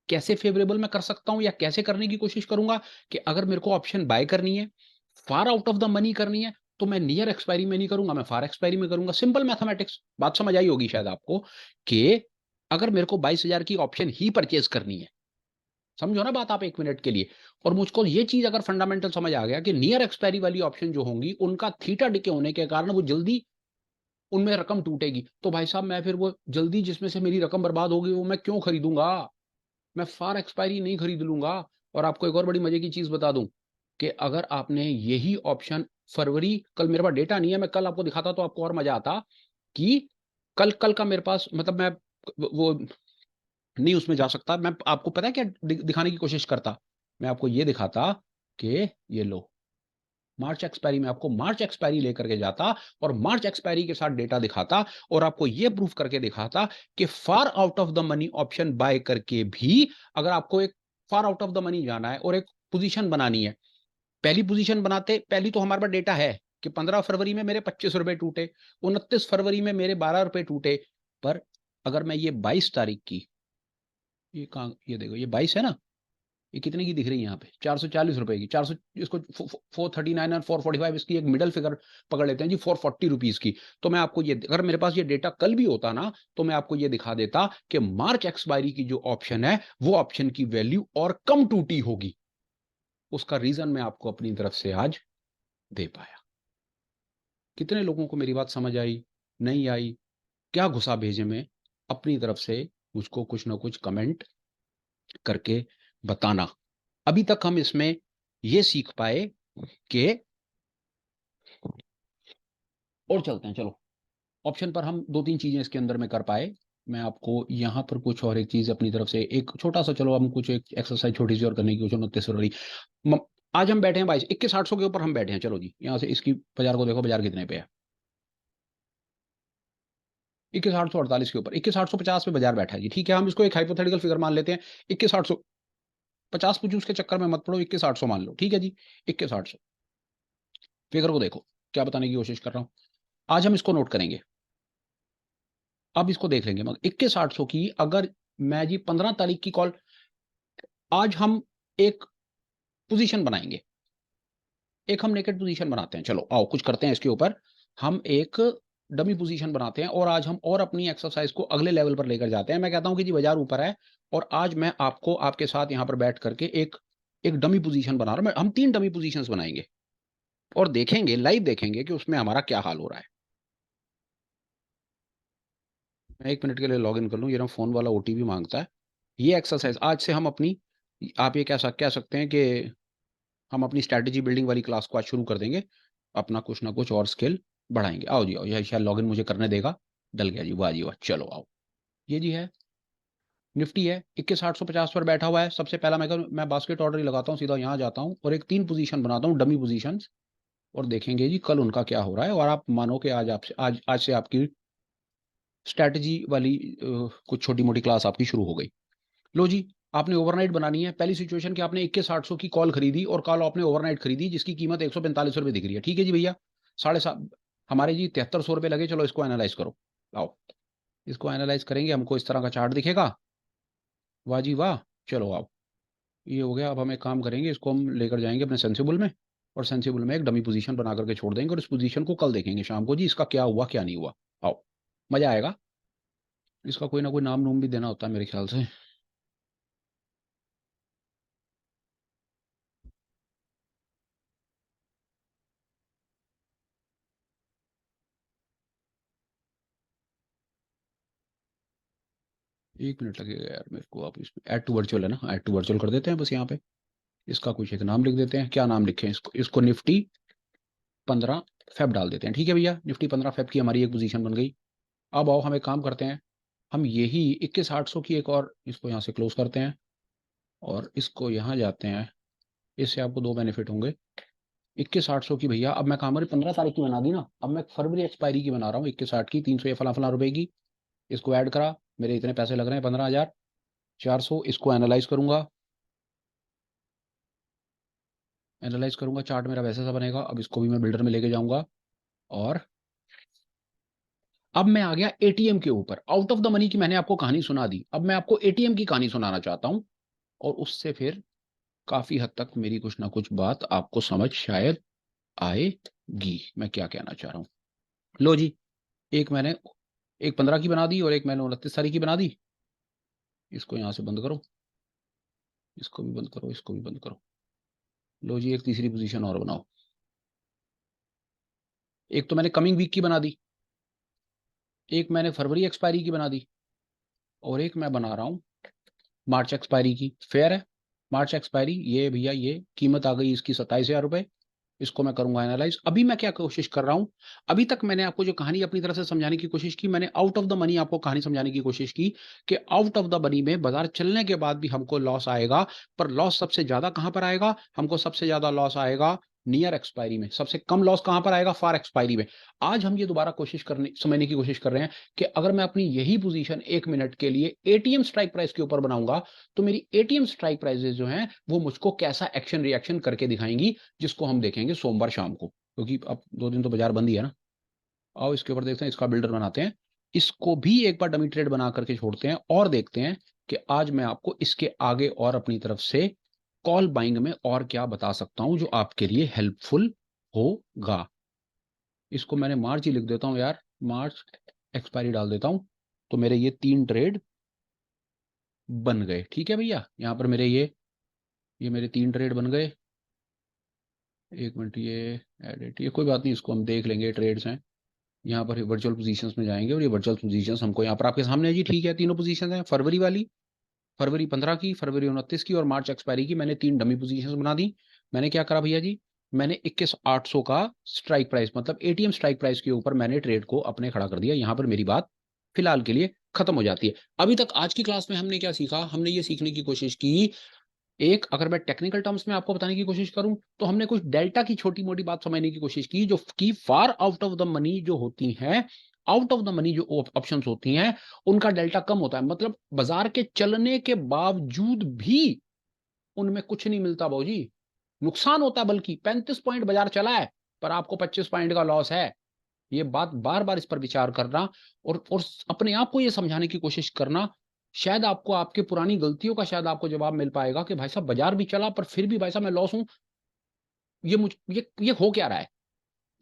कैसे फेवरेबल मैं कर सकता हूं या कैसे करने की कोशिश करूंगा, कि अगर मेरे को ऑप्शन बाय करनी है, फार आउट ऑफ द मनी करनी है, तो मैं नियर एक्सपायरी में नहीं करूंगा, मैं फार एक्सपायरी में करूंगा। सिंपल मैथमेटिक्स, बात समझ आई होगी शायद आपको, कि अगर मेरे को 22,000 की ऑप्शन ही परचेज करनी है, समझो ना बात आप 1 मिनट के लिए। और मुझको ये चीज़ अगर फंडामेंटल समझ आ गया कि नियर एक्सपायरी वाली ऑप्शन जो होंगी, उनका थीटा डिके होने के कारण वो जल्दी उनमें रकम टूटेगी। तो भाई साहब मैं फिर वो जल्दी जिसमें से मेरी रकम बर्बाद होगी वो मैं क्यों खरीदूँगा? मैं फार एक्सपायरी नहीं खरीद लूँगा। और आपको एक और बड़ी मज़े की चीज़ बता दूँ कि अगर आपने यही ऑप्शन फरवरी, कल मेरे पास डेटा नहीं है, मैं कल आपको दिखाता तो आपको और मज़ा आता कि कल कल का मेरे पास मतलब मैं वो नहीं उसमें जा सकता। मैं आपको पता है क्या दिखाने की कोशिश करता? मैं आपको ये दिखाता कि ये लो, मार्च एक्सपायरी में आपको मार्च एक्सपायरी लेकर के जाता और मार्च एक्सपायरी के साथ डेटा दिखाता और आपको ये प्रूफ करके दिखाता कि far out of the money option buy करके भी अगर आपको एक far out of the money जाना है और एक पोजीशन बनानी है, पहली पोजीशन बनाते पहली तो हमारे पास डेटा है कि 15 फरवरी में मेरे 25 रुपए टूटे, 29 फरवरी में मेरे 12 रुपए टूटे। पर अगर मैं ये 22 तारीख की, ये कहाँ, ये देखो ये 22 है ना, ये कितने की दिख रही है यहाँ पे? 440 रुपए की। 400 इसको 439 और 445 इसकी एक मिडल फिगर पकड़ लेते हैं जी, 440 रुपीज की। तो मैं आपको ये, अगर मेरे पास ये डेटा कल भी होता ना तो मैं आपको ये दिखा देता कि मार्च एक्सपायरी की जो ऑप्शन है वो ऑप्शन की वैल्यू और कम टूटी होगी। उसका रीजन मैं आपको अपनी तरफ से आज दे पाया। कितने लोगों को मेरी बात समझ आई, नहीं आई, क्या घुसा भेजे में, अपनी तरफ से मुझको कुछ ना कुछ कमेंट करके बताना। अभी तक हम इसमें ये सीख पाए कि, और चलते हैं चलो ऑप्शन पर, हम 2-3 चीजें इसके अंदर में कर पाए। मैं आपको यहाँ पर कुछ और एक चीज अपनी तरफ से एक छोटा सा, चलो हम कुछ एक एक्सरसाइज छोटी सी और करने की कोशिश। 29 फरवरी आज हम बैठे हैं 22 21,800 के ऊपर हम बैठे हैं। चलो जी यहाँ से इसकी बाजार को देखो, बाजार कितने पे है? 21,848 के ऊपर, 21,850 पे बाजार बैठा है जी। ठीक है, हम इसको एक हाइपोथेटिकल फिगर मान लेते हैं। 21,850 पूछूं उसके चक्कर में मत पड़ो, 21,800 मान लो। ठीक है जी, 21,800 फिगर को देखो, क्या बताने की कोशिश कर रहा हूं। आज हम इसको नोट करेंगे, अब इसको देख लेंगे। मगर 21,800 की अगर मैं जी 15 तारीख की कॉल, आज हम एक पोजीशन बनाएंगे, एक हम नेकेड पोजीशन बनाते हैं। चलो आओ कुछ करते हैं इसके ऊपर। हम एक डमी पोजीशन बनाते हैं और आज हम और अपनी एक्सरसाइज को अगले लेवल पर लेकर जाते हैं। मैं कहता हूं कि जी बाजार ऊपर है और आज मैं आपको आपके साथ यहां पर बैठ करके एक एक डमी पोजीशन बना रहा हूं। हम 3 डमी पोजीशंस बनाएंगे और देखेंगे, लाइव देखेंगे कि उसमें हमारा क्या हाल हो रहा है। मैं 1 मिनट के लिए लॉग इन कर लूं, ये ना फोन वाला ओटीपी मांगता है। ये एक्सरसाइज आज से हम अपनी, आप ये कह सकते हैं कि हम अपनी स्ट्रैटेजी बिल्डिंग वाली क्लास को आज शुरू कर देंगे। अपना कुछ ना कुछ और स्किल बढ़ाएंगे। आओ जी आओ, यह शायद लॉगिन मुझे करने देगा। डल गया जी, वाह जी वाह। चलो आओ, ये जी है निफ्टी है 21,850 पर बैठा हुआ है। सबसे पहला मैं बास्केट ऑर्डर ही लगाता हूँ, सीधा यहाँ जाता हूँ और एक 3 पोजीशन बनाता हूँ, डमी पोजीशन। और देखेंगे जी कल उनका क्या हो रहा है। और आप मानो कि आज आपसे आज से आपकी स्ट्रैटेजी वाली कुछ छोटी मोटी क्लास आपकी शुरू हो गई। लो जी, आपने ओवरनाइट बनानी है। पहली सिचुएशन कि आपने 21,800 की कॉल खरीदी और कॉल आपने ओवरनाइट खरीदी जिसकी कीमत 145 रुपए दिख रही है। ठीक है जी भैया, 7.5 हमारे जी 7300 रुपए लगे। चलो इसको एनालाइज करो, आओ इसको एनालाइज करेंगे। हमको इस तरह का चार्ट दिखेगा, वाह जी वाह। चलो आओ, ये हो गया। अब हम एक काम करेंगे, इसको हम लेकर जाएंगे अपने सेंसिबल में और सेंसिबल में एक डमी पोजीशन बना करके छोड़ देंगे और इस पोजीशन को कल देखेंगे शाम को जी, इसका क्या हुआ क्या नहीं हुआ। आओ, मजा आएगा। इसका कोई ना कोई नाम नूम भी देना होता है मेरे ख्याल से। एक मिनट लगेगा यार मेरे को। आप इसमें ऐड टू वर्चुअल है ना, ऐड टू वर्चुअल कर देते हैं बस यहाँ पे। इसका कुछ एक नाम लिख देते हैं। क्या नाम लिखें इसको? इसको निफ्टी 15 फेब डाल देते हैं। ठीक है भैया, निफ्टी 15 फेब की हमारी एक पोजीशन बन गई। अब आओ हम एक काम करते हैं, हम यही 21,800 की एक और, इसको यहाँ से क्लोज करते हैं और इसको यहाँ जाते हैं। इससे आपको 2 बेनिफिट होंगे। 21,800 की भैया, अब मैं काम 15 तारीख की बना दी ना, अब मैं फरवरी एक्सपायरी की बना रहा हूँ 21,800 की, 300 या फला फला रुपए की। इसको ऐड करा, मेरे इतने पैसे लग रहे हैं 15,400। इसको एनालाइज करूंगा, एनालाइज करूंगा, चार्ट मेरा वैसा सा बनेगा। अब इसको भी मैं बिल्डर में लेके जाऊंगा और अब मैं आ गया एटीएम के ऊपर। आउट ऑफ द मनी की मैंने आपको कहानी सुना दी, अब मैं आपको एटीएम की कहानी सुनाना चाहता हूं और उससे फिर काफी हद तक मेरी कुछ ना कुछ बात आपको समझ शायद आएगी मैं क्या कहना चाह रहा हूं। लो जी, एक मैंने एक 15 की बना दी और एक मैंने 29 तारीख की बना दी। इसको यहां से बंद करो इसको भी बंद करो, इसको भी बंद करो। लो जी, एक तीसरी पोजीशन और बनाओ। एक तो मैंने कमिंग वीक की बना दी, एक मैंने फरवरी एक्सपायरी की बना दी, और एक मैं बना रहा हूं मार्च एक्सपायरी की। फेयर है? मार्च एक्सपायरी ये भैया, ये कीमत आ गई इसकी 27,000 रुपए। इसको मैं करूंगा एनालाइज। अभी मैं क्या कोशिश कर रहा हूं, अभी तक मैंने आपको जो कहानी अपनी तरफ से समझाने की कोशिश की, मैंने आउट ऑफ द मनी आपको कहानी समझाने की कोशिश की कि आउट ऑफ द मनी में बाजार चलने के बाद भी हमको लॉस आएगा, पर लॉस सबसे ज्यादा कहां पर आएगा? हमको सबसे ज्यादा लॉस आएगा नियर एक्सपायरी में। सबसे कम लॉस कहां पर आएगा? फार एक्सपायरी में। आज हम ये दोबारा कोशिश करने समझने की कोशिश कर रहे हैं कि अगर मैं अपनी यही पोजीशन 1 मिनट के लिए एटीएम स्ट्राइक प्राइस के ऊपर बनाऊंगा, तो मेरी एटीएम स्ट्राइक प्राइसेस जो हैं वो मुझको कैसा एक्शन रिएक्शन करके दिखाएंगी, जिसको हम देखेंगे सोमवार शाम को, क्योंकि अब 2 दिन तो बाजार बंद ही है ना। आओ इसके ऊपर देखते हैं, इसका बिल्डर बनाते हैं। इसको भी एक बार डमी ट्रेड बना करके छोड़ते हैं और देखते हैं कि आज मैं आपको इसके आगे और अपनी तरफ से कॉल बाइंग में और क्या बता सकता हूं जो आपके लिए हेल्पफुल होगा। इसको मैंने मार्च ही लिख देता हूं यार, मार्च एक्सपायरी डाल देता हूं। तो मेरे ये 3 ट्रेड बन गए। ठीक है भैया, यहां पर मेरे ये मेरे 3 ट्रेड बन गए। एक मिनट, ये एडिट, ये कोई बात नहीं, इसको हम देख लेंगे, ट्रेड्स हैं। यहाँ पर वर्चुअल पोजीशंस में जाएंगे और ये वर्चुअल पोजीशंस हमको यहाँ पर आपके सामने है जी। ठीक है, तीनों पोजीशंस हैं। फरवरी वाली, फरवरी 15 की, फरवरी 29 की और मार्च एक्सपायरी की मैंने 3 डमी पोजीशंस बना दी। मैंने क्या करा भैया जी, मैंने 21,800 का स्ट्राइक प्राइस, मतलब एटीएम स्ट्राइक प्राइस के ऊपर मैंने ट्रेड को अपने खड़ा कर दिया। यहाँ पर मेरी बात फिलहाल के लिए खत्म हो जाती है। अभी तक आज की क्लास में हमने क्या सीखा? हमने ये सीखने की कोशिश की, एक अगर मैं टेक्निकल टर्म्स में आपको बताने की कोशिश करूं तो हमने कुछ डेल्टा की छोटी मोटी बात समझने की कोशिश की, जो कि far out of the money जो होती हैं, आउट ऑफ द मनी जो ऑप्शंस होती हैं उनका डेल्टा कम होता है। मतलब बाजार के चलने के बावजूद भी उनमें कुछ नहीं मिलता भाजी, नुकसान होता है। बल्कि 35 पॉइंट बाजार चला है पर आपको 25 पॉइंट का लॉस है। ये बात बार बार इस पर विचार करना और अपने आप को ये समझाने की कोशिश करना, शायद आपको आपके पुरानी गलतियों का शायद आपको जवाब मिल पाएगा कि भाई साहब बाजार भी चला पर फिर भी भाई साहब मैं लॉस हूं। ये हो क्या रहा है?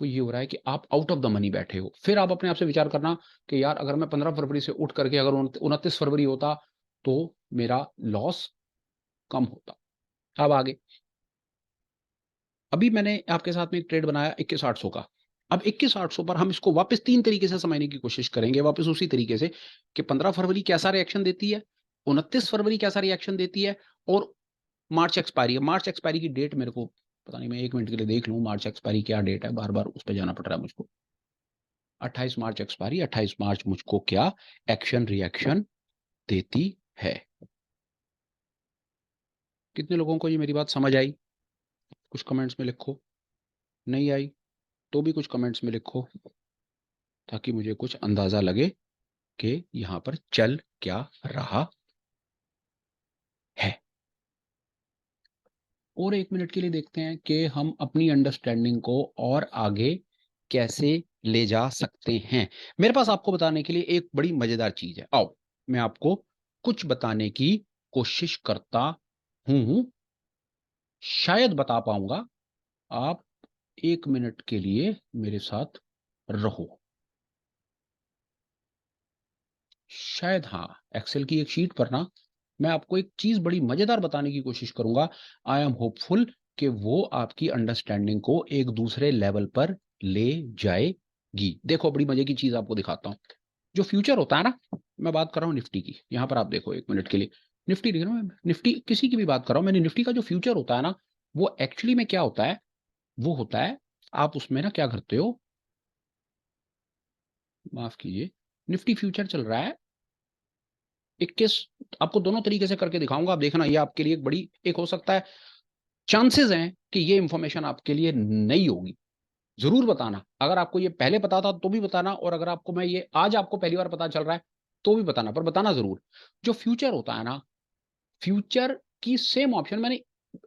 वो ये हो रहा है कि आप आउट ऑफ द मनी बैठे हो। फिर आप अपने आप से विचार करना कि यार अगर मैं 15 फरवरी से उठ करके अगर 29 फरवरी होता तो मेरा लॉस कम होता। अब आगे, अभी मैंने आपके साथ में एक ट्रेड बनाया 21,800 का। अब 21,800 पर हम इसको वापस 3 तरीके से समझने की कोशिश करेंगे, वापस उसी तरीके से कि 15 फरवरी कैसा रिएक्शन देती है, 29 फरवरी कैसा रिएक्शन देती है, और मार्च एक्सपायरी। मार्च एक्सपायरी की डेट मेरे को पता नहीं, मैं 1 मिनट के लिए देख लूँ मार्च एक्सपायरी क्या डेट है, बार बार उस पर जाना पड़ रहा है मुझको। 28 मार्च एक्सपायरी, 28 मार्च मुझको क्या एक्शन रिएक्शन देती है? कितने लोगों को ये मेरी बात समझ आई? कुछ कमेंट्स में लिखो। नहीं आई तो भी कुछ कमेंट्स में लिखो, ताकि मुझे कुछ अंदाजा लगे कि यहां पर चल क्या रहा है। और 1 मिनट के लिए देखते हैं कि हम अपनी अंडरस्टैंडिंग को और आगे कैसे ले जा सकते हैं। मेरे पास आपको बताने के लिए एक बड़ी मजेदार चीज है। आओ मैं आपको कुछ बताने की कोशिश करता हूं, शायद बता पाऊंगा। आप 1 मिनट के लिए मेरे साथ रहो। शायद हाँ, एक्सेल की एक शीट पर ना मैं आपको एक चीज बड़ी मजेदार बताने की कोशिश करूंगा। आई एम होपफुल कि वो आपकी अंडरस्टैंडिंग को एक दूसरे लेवल पर ले जाएगी। देखो बड़ी मजे की चीज आपको दिखाता हूँ। जो फ्यूचर होता है ना, मैं बात कर रहा हूँ निफ्टी की। यहाँ पर आप देखो 1 मिनट के लिए, निफ्टी देख रहा हूँ, निफ्टी किसी की भी बात कर रहा हूँ मैंने। निफ्टी का जो फ्यूचर होता है ना, वो एक्चुअली में क्या होता है? वो होता है, आप उसमें ना क्या करते हो, माफ कीजिए, निफ्टी फ्यूचर चल रहा है 21। आपको दोनों तरीके से करके दिखाऊंगा, आप देखना। ये आपके लिए एक बड़ी, एक हो सकता है, चांसेस हैं कि ये इंफॉर्मेशन आपके लिए नई होगी। जरूर बताना, अगर आपको ये पहले पता था तो भी बताना, और अगर आपको मैं ये आज आपको पहली बार पता चल रहा है तो भी बताना, पर बताना जरूर। जो फ्यूचर होता है ना, फ्यूचर की सेम ऑप्शन मैंने,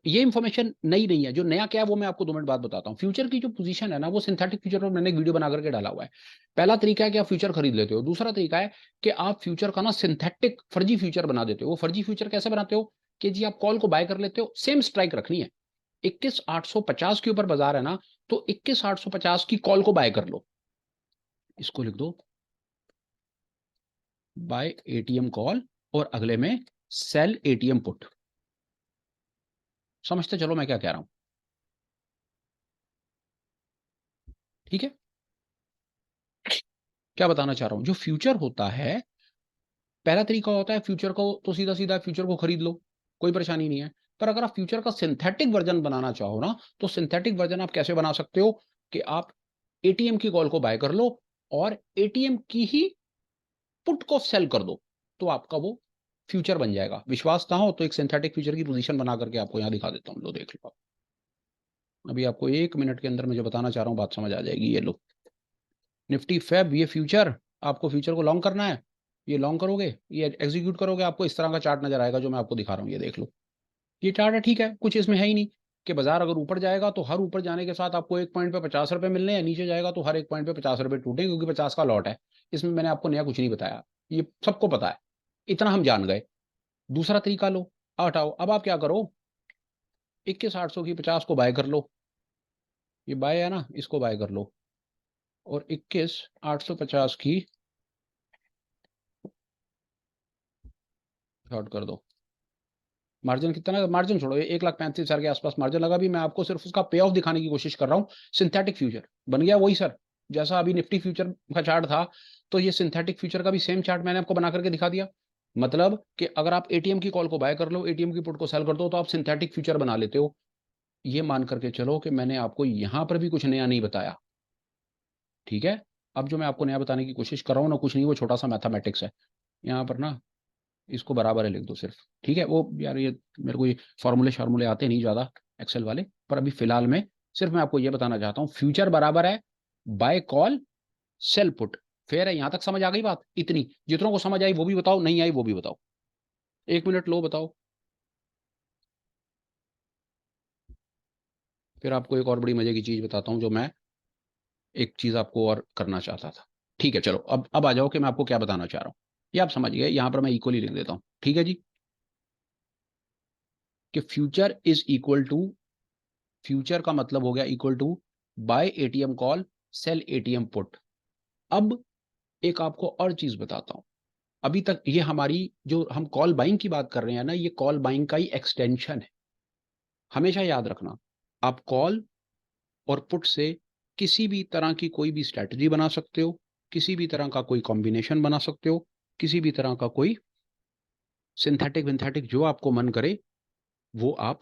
ये इंफॉर्मेशन नई नहीं है। जो नया क्या है वो मैं आपको 2 मिनट बाद बताता हूँ। फ्यूचर की जो पोजीशन है ना, वो सिंथेटिक फ्यूचर पर मैंने एक वीडियो बना करके डाला हुआ है। पहला तरीका है कि आप फ्यूचर खरीद लेते हो। दूसरा तरीका है कि आप फ्यूचर का ना सिंथेटिक फर्जी फ्यूचर बना देते हो। वो फर्जी फ्यूचर कैसे बनाते हो कि जी आप कॉल को बाय कर लेते हो, सेम स्ट्राइक रखनी है। 21,850 के ऊपर बाजार है ना, तो 21,850 की कॉल को बाय कर लो। इसको लिख दो बाय एटीएम कॉल, और अगले में सेल एटीएम पुट। समझते चलो मैं क्या कह रहा हूं, ठीक है। क्या बताना चाह रहा हूं, जो फ्यूचर होता है, पहला तरीका होता है फ्यूचर को तो सीधा सीधा फ्यूचर को खरीद लो, कोई परेशानी नहीं है। पर अगर आप फ्यूचर का सिंथेटिक वर्जन बनाना चाहो ना, तो सिंथेटिक वर्जन आप कैसे बना सकते हो कि आप एटीएम की कॉल को बाय कर लो और एटीएम की ही पुट को सेल कर दो, तो आपका वो फ्यूचर बन जाएगा। विश्वास ना हो तो एक सिंथेटिक फ्यूचर की पोजीशन बना करके आपको यहां दिखा देता हूं, लो देख लो। अभी आपको 1 मिनट के अंदर मैं जो बताना चाह रहा हूं बात समझ आ जाएगी। ये लो, निफ्टी फैब, ये फ्यूचर, आपको फ्यूचर को लॉन्ग करना है, ये लॉन्ग करोगे, ये एग्जीक्यूट करोगे, आपको इस तरह का चार्ट नजर आएगा जो मैं आपको दिखा रहा हूँ। ये देख लो, ये चार्ट है, ठीक है, कुछ इसमें है ही नहीं कि बाजार अगर ऊपर जाएगा तो हर ऊपर जाने के साथ आपको एक पॉइंट पे 50 रुपए मिलने हैं, नीचे जाएगा तो हर एक पॉइंट पे 50 रुपए टूटे, क्योंकि 50 का लॉट है। इसमें मैंने आपको नया कुछ नहीं बताया, ये सबको पता है, इतना हम जान गए। दूसरा तरीका लो, हटाओ, अब आप क्या करो, 21,800 की 50 को बाय कर लो, ये बाय है ना, इसको बाय कर लो, और 21,850 की शॉर्ट कर दो। मार्जिन कितना, मार्जिन छोड़ो, 1,35,000 के आसपास मार्जिन लगा, भी मैं आपको सिर्फ उसका पे ऑफ दिखाने की कोशिश कर रहा हूं। सिंथेटिक फ्यूचर बन गया वही सर, जैसा अभी निफ्टी फ्यूचर का चार्ट था, तो ये सिंथेटिक फ्यूचर का भी सेम चार्ट मैंने आपको बना करके दिखा दिया। मतलब कि अगर आप एटीएम की कॉल को बाय कर लो, एटीएम की पुट को सेल कर दो, तो आप सिंथेटिक फ्यूचर बना लेते हो। ये मान करके चलो कि मैंने आपको यहां पर भी कुछ नया नहीं बताया, ठीक है। अब जो मैं आपको नया बताने की कोशिश कर रहा हूँ ना, कुछ नहीं, वो छोटा सा मैथमेटिक्स है। यहाँ पर ना इसको बराबर है लिख दो सिर्फ, ठीक है। वो यार ये मेरे को ये फार्मूले शार्मूले आते नहीं ज्यादा एक्सेल वाले, पर अभी फिलहाल में सिर्फ मैं आपको ये बताना चाहता हूँ, फ्यूचर बराबर है buy call sell put. Fair है, यहां तक समझ आ गई बात? इतनी, जितनों को समझ आई वो भी बताओ, नहीं आई वो भी बताओ। 1 मिनट लो, बताओ। फिर आपको एक और बड़ी मजे की चीज बताता हूँ, जो मैं एक चीज आपको और करना चाहता था। ठीक है चलो, अब आ जाओ कि मैं आपको क्या बताना चाह रहा हूँ। ये आप समझ गए, यहां पर मैं इक्वली लिख देता हूँ, ठीक है जी, कि future is equal to, future का मतलब हो गया equal to buy ATM call sell ATM put. अब एक आपको और चीज बताता हूं, अभी तक ये हमारी जो हम कॉल बाइंग की बात कर रहे हैं ना, ये कॉल बाइंग का ही एक्सटेंशन है। हमेशा याद रखना, आप कॉल और पुट से किसी भी तरह की कोई भी स्ट्रैटेजी बना सकते हो, किसी भी तरह का कोई कॉम्बिनेशन बना सकते हो, किसी भी तरह का कोई सिंथेटिक विंथेटिक जो आपको मन करे वो आप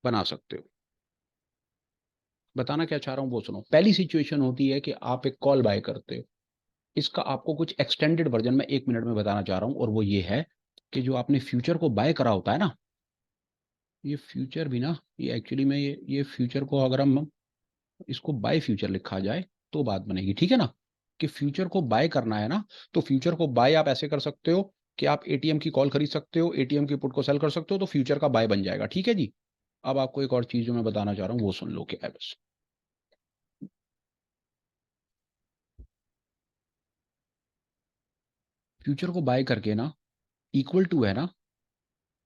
बना सकते हो। बताना क्या चाह रहा हूं वो सुनो। पहली सिचुएशन होती है कि आप एक कॉल बाय करते हो, इसका आपको कुछ एक्सटेंडेड वर्जन में 1 मिनट में बताना चाह रहा हूं, और वो ये है कि जो आपने फ्यूचर को बाय करा होता है ना, ये फ्यूचर भी ना, ये एक्चुअली में ये फ्यूचर को अगर हम इसको बाय फ्यूचर लिखा जाए तो बात बनेगी, ठीक है ना। कि फ्यूचर को बाय करना है ना, तो फ्यूचर को बाय आप ऐसे कर सकते हो कि आप एटीएम की कॉल खरीद सकते हो, एटीएम की पुट को सेल कर सकते हो, तो फ्यूचर का बाय बन जाएगा, ठीक है जी। अब आपको एक और चीज जो मैं बताना चाह रहा हूँ वो सुन लो, क्या है बस। फ्यूचर को बाय करके ना, इक्वल टू है ना,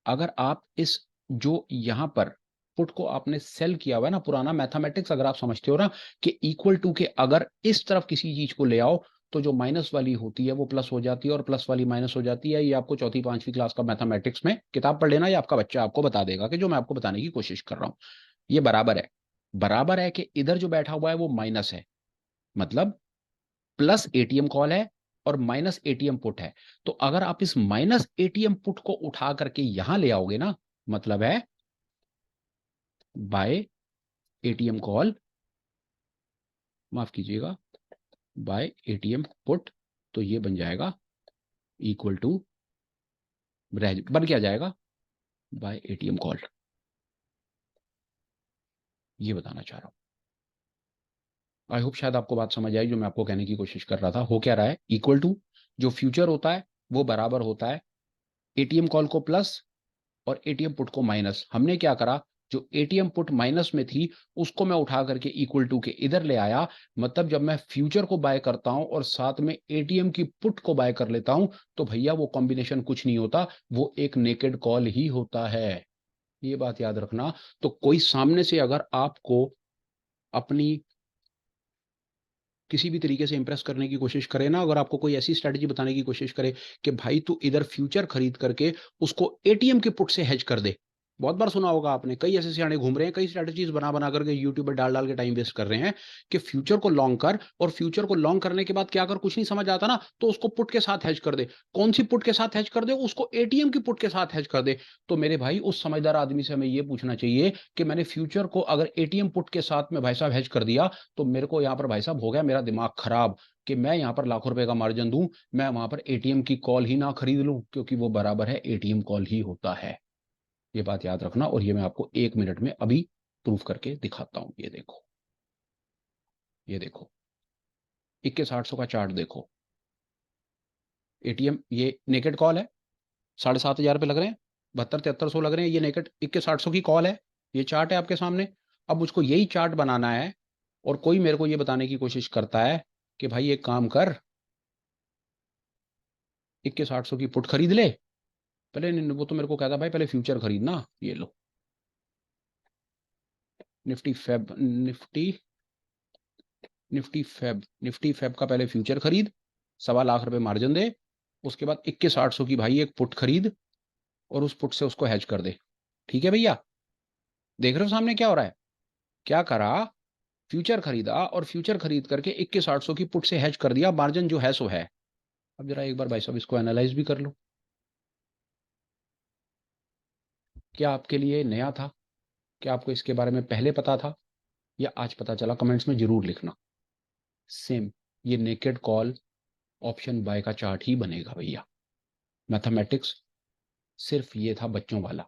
अगर आप इस जो यहां पर पुट को आपने सेल किया हुआ है ना, पुराना मैथमेटिक्स अगर आप समझते हो ना, कि इक्वल टू के अगर इस तरफ किसी चीज को ले आओ तो जो माइनस वाली होती है वो प्लस हो जाती है, और प्लस वाली माइनस हो जाती है। ये आपको चौथी पांचवी क्लास का मैथमेटिक्स में किताब पढ़ लेना, या आपका बच्चा आपको बता देगा कि जो मैं आपको बताने की कोशिश कर रहा हूँ। ये बराबर है, बराबर है कि इधर जो बैठा हुआ है वो माइनस है, मतलब प्लस एटीएम कॉल है और माइनस एटीएम पुट है। तो अगर आप इस माइनस एटीएम पुट को उठा करके यहां ले आओगे ना, मतलब है बाय एटीएम कॉल, माफ कीजिएगा, बाय एटीएम पुट, तो ये बन जाएगा इक्वल टू, बन क्या जाएगा, बाय एटीएम कॉल। ये बताना चाह रहा हूं, आई होप शायद आपको बात समझ आई जो मैं आपको कहने की कोशिश कर रहा था। हो क्या रहा है, इक्वल टू जो फ्यूचर होता है वो बराबर होता है एटीएम कॉल को प्लस और एटीएम पुट को माइनस। हमने क्या करा, जो एटीएम पुट माइनस में थी उसको मैं उठा करके इक्वल टू के इधर ले आया। मतलब जब मैं फ्यूचर को बाय करता हूं और साथ में एटीएम की पुट को बाय कर लेता हूं, तो भैया वो कॉम्बिनेशन कुछ नहीं होता, वो एक नेकेड कॉल ही होता है। ये बात याद रखना। तो कोई सामने से अगर आपको अपनी किसी भी तरीके से इंप्रेस करने की कोशिश करे ना, अगर आपको कोई ऐसी स्ट्रेटजी बताने की कोशिश करे कि भाई तू इधर फ्यूचर खरीद करके उसको एटीएम के पुट से हेज कर दे, बहुत बार सुना होगा आपने, कई ऐसे सियाने घूम रहे हैं, कई स्ट्रेटजीज बना बना करके यूट्यूब पे डाल डाल के टाइम वेस्ट कर रहे हैं कि फ्यूचर को लॉन्ग कर, और फ्यूचर को लॉन्ग करने के बाद क्या कर, कुछ नहीं समझ आता ना, तो उसको पुट के साथ हेज कर दे। कौन सी पुट के साथ हेज कर दे? उसको एटीएम की पुट के साथ हेज कर दे। तो मेरे भाई, उस समझदार आदमी से हमें ये पूछना चाहिए कि मैंने फ्यूचर को अगर एटीएम पुट के साथ में भाई साहब हेज कर दिया, तो मेरे को यहाँ पर भाई साहब हो गया मेरा दिमाग खराब कि मैं यहाँ पर लाखों रुपए का मार्जिन दूं, मैं वहां पर एटीएम की कॉल ही ना खरीद लूं, क्योंकि वो बराबर है एटीएम कॉल ही होता है। ये बात याद रखना, और ये मैं आपको 1 मिनट में अभी प्रूफ करके दिखाता हूं। ये देखो, ये देखो, 21,800 का चार्ट देखो। एटीएम, ये नेकेड कॉल है, 7,500 लग रहे हैं, 72-7300 लग रहे हैं, ये नेकेड 21,800 की कॉल है। ये चार्ट है आपके सामने। अब मुझको यही चार्ट बनाना है, और कोई मेरे को ये बताने की कोशिश करता है कि भाई एक काम कर, 21,800 की पुट खरीद ले। पहले वो तो मेरे को कहता भाई पहले फ्यूचर खरीदना। ये लो, निफ्टी फेब, निफ्टी फेब का पहले फ्यूचर खरीद, 1.25 लाख मार्जिन दे। उसके बाद 21,800 की भाई एक पुट खरीद, और उस पुट से उसको हैज कर दे। ठीक है भैया, देख रहे हो सामने क्या हो रहा है? क्या करा, फ्यूचर खरीदा, और फ्यूचर खरीद करके 21,800 की पुट से हैज कर दिया, मार्जिन जो है सो है। अब जरा एक बार भाई साहब इसको एनालाइज भी कर लो। क्या आपके लिए नया था? क्या आपको इसके बारे में पहले पता था, या आज पता चला? कमेंट्स में जरूर लिखना। सेम, ये नेकेड कॉल ऑप्शन बाय का चार्ट ही बनेगा भैया। मैथमेटिक्स सिर्फ ये था बच्चों वाला।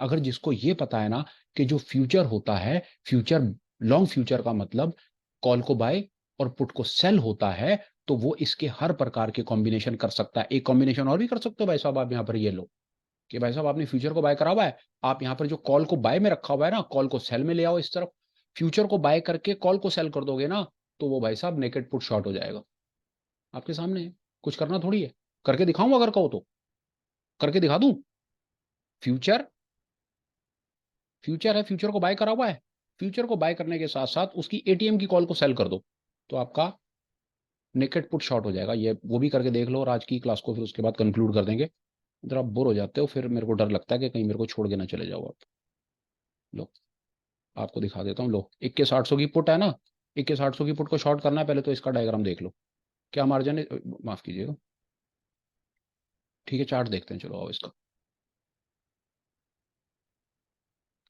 अगर जिसको ये पता है ना कि जो फ्यूचर होता है, फ्यूचर, लॉन्ग फ्यूचर का मतलब कॉल को बाय और पुट को सेल होता है, तो वो इसके हर प्रकार के कॉम्बिनेशन कर सकता है। एक कॉम्बिनेशन और भी कर सकते हो भाई साहब, आप यहाँ पर ये लो कि भाई साहब आपने फ्यूचर को बाय करा हुआ है, आप यहाँ पर जो कॉल को बाय में रखा हुआ है ना, कॉल को सेल में ले आओ इस तरफ। फ्यूचर को बाय करके कॉल को सेल कर दोगे ना, तो वो भाई साहब नेकेड पुट शॉर्ट हो जाएगा। आपके सामने है, कुछ करना थोड़ी है। करके दिखाऊं अगर कहो तो? करके दिखा दूं? फ्यूचर, फ्यूचर है, फ्यूचर को बाय करा हुआ है, फ्यूचर को बाय करने के साथ साथ उसकी एटीएम की कॉल को सेल कर दो, तो आपका नेकेड पुट शॉर्ट हो जाएगा। ये वो भी करके देख लो, और आज की क्लास को फिर उसके बाद कंक्लूड कर देंगे। जरा बोर हो जाते हो, फिर मेरे को डर लगता है कि कहीं मेरे को छोड़ के ना चले जाओ आप। लो, आपको दिखा देता हूँ। लो, 21,800 की पुट है ना, 21,800 की पुट को शॉर्ट करना है, पहले तो इसका डायग्राम देख लो। क्या मार्जिन है, माफ कीजिएगा। ठीक है, चार्ट देखते हैं, चलो आओ इसका।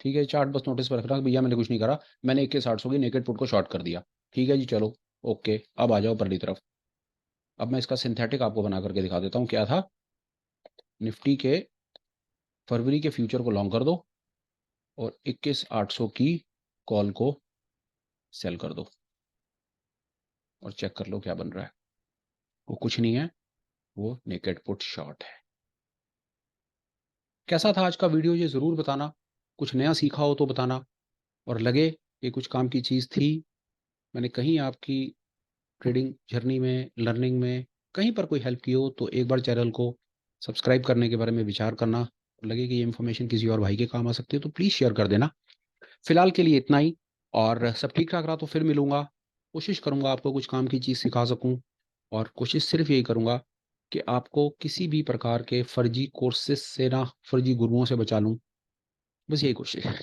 ठीक है, चार्ट बस नोटिस पर रखना भैया, मैंने कुछ नहीं करा, मैंने 21,800 की नेकेड पुट को शॉर्ट कर दिया। ठीक है जी, चलो ओके, अब आ जाओ परली तरफ। अब मैं इसका सिंथेटिक आपको बना करके दिखा देता हूँ क्या था। निफ्टी के फरवरी के फ्यूचर को लॉन्ग कर दो, और 21,800 की कॉल को सेल कर दो, और चेक कर लो क्या बन रहा है। वो कुछ नहीं है, वो नेकेड पुट शॉर्ट है। कैसा था आज का वीडियो, ये जरूर बताना। कुछ नया सीखा हो तो बताना, और लगे ये कुछ काम की चीज़ थी, मैंने कहीं आपकी ट्रेडिंग जर्नी में, लर्निंग में कहीं पर कोई हेल्प की हो, तो एक बार चैनल को सब्सक्राइब करने के बारे में विचार करना। लगे कि ये इन्फॉर्मेशन किसी और भाई के काम आ सकती है, तो प्लीज़ शेयर कर देना। फिलहाल के लिए इतना ही, और सब ठीक ठाक रहा तो फिर मिलूंगा। कोशिश करूंगा आपको कुछ काम की चीज़ सिखा सकूं, और कोशिश सिर्फ यही करूंगा कि आपको किसी भी प्रकार के फर्जी कोर्सेस से ना, फर्जी गुरुओं से बचा लूं। बस यही कोशिश है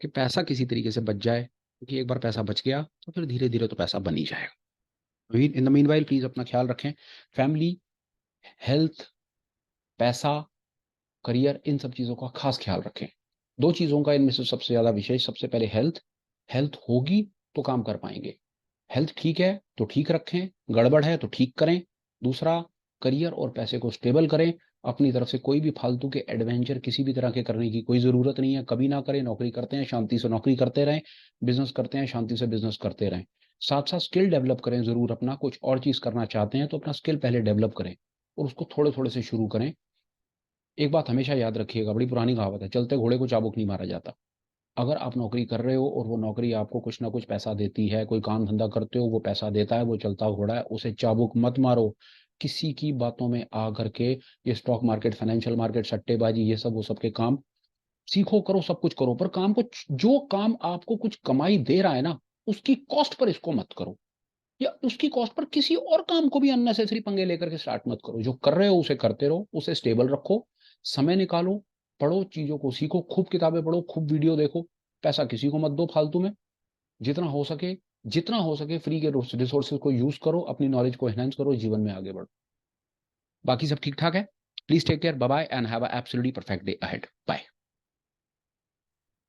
कि पैसा किसी तरीके से बच जाए, क्योंकि एक बार पैसा बच गया तो फिर धीरे धीरे तो पैसा बन ही जाएगा। In the mean while please अपना ख्याल रखें। फैमिली, हेल्थ, पैसा, करियर, इन सब चीज़ों का खास ख्याल रखें। दो चीज़ों का इनमें से सबसे ज़्यादा विशेष, सबसे पहले हेल्थ। हेल्थ होगी तो काम कर पाएंगे। हेल्थ ठीक है तो ठीक रखें, गड़बड़ है तो ठीक करें। दूसरा, करियर और पैसे को स्टेबल करें। अपनी तरफ से कोई भी फालतू के एडवेंचर किसी भी तरह के करने की कोई ज़रूरत नहीं है, कभी ना करें। नौकरी करते हैं शांति से नौकरी करते रहें, बिजनेस करते हैं शांति से बिजनेस करते रहें। साथ साथ स्किल डेवलप करें ज़रूर अपना। कुछ और चीज़ करना चाहते हैं तो अपना स्किल पहले डेवलप करें, और उसको थोड़े थोड़े से शुरू करें। एक बात हमेशा याद रखिएगा, बड़ी पुरानी कहावत है, चलते घोड़े को चाबुक नहीं मारा जाता। अगर आप नौकरी कर रहे हो और वो नौकरी आपको कुछ ना कुछ पैसा देती है, कोई काम धंधा करते हो वो पैसा देता है, वो चलता घोड़ा है, उसे चाबुक मत मारो। किसी की बातों में आ करके ये स्टॉक मार्केट, फाइनेंशियल मार्केट, सट्टेबाजी, ये सब वो सब के काम सीखो, करो, सब कुछ करो, पर काम को, जो काम आपको कुछ कमाई दे रहा है ना, उसकी कॉस्ट पर इसको मत करो, या उसकी कॉस्ट पर किसी और काम को भी अननेसेसरी पंगे लेकर के स्टार्ट मत करो। जो कर रहे हो उसे करते रहो, उसे स्टेबल रखो, समय निकालो, पढ़ो, चीज़ों को सीखो, खूब किताबें पढ़ो, खूब वीडियो देखो, पैसा किसी को मत दो फालतू में। जितना हो सके फ्री के रिसोर्सेज को यूज़ करो, अपनी नॉलेज को एनहांस करो, जीवन में आगे बढ़ो। बाकी सब ठीक-ठाक है। Please take care, bye bye and have a absolutely perfect day ahead. Bye.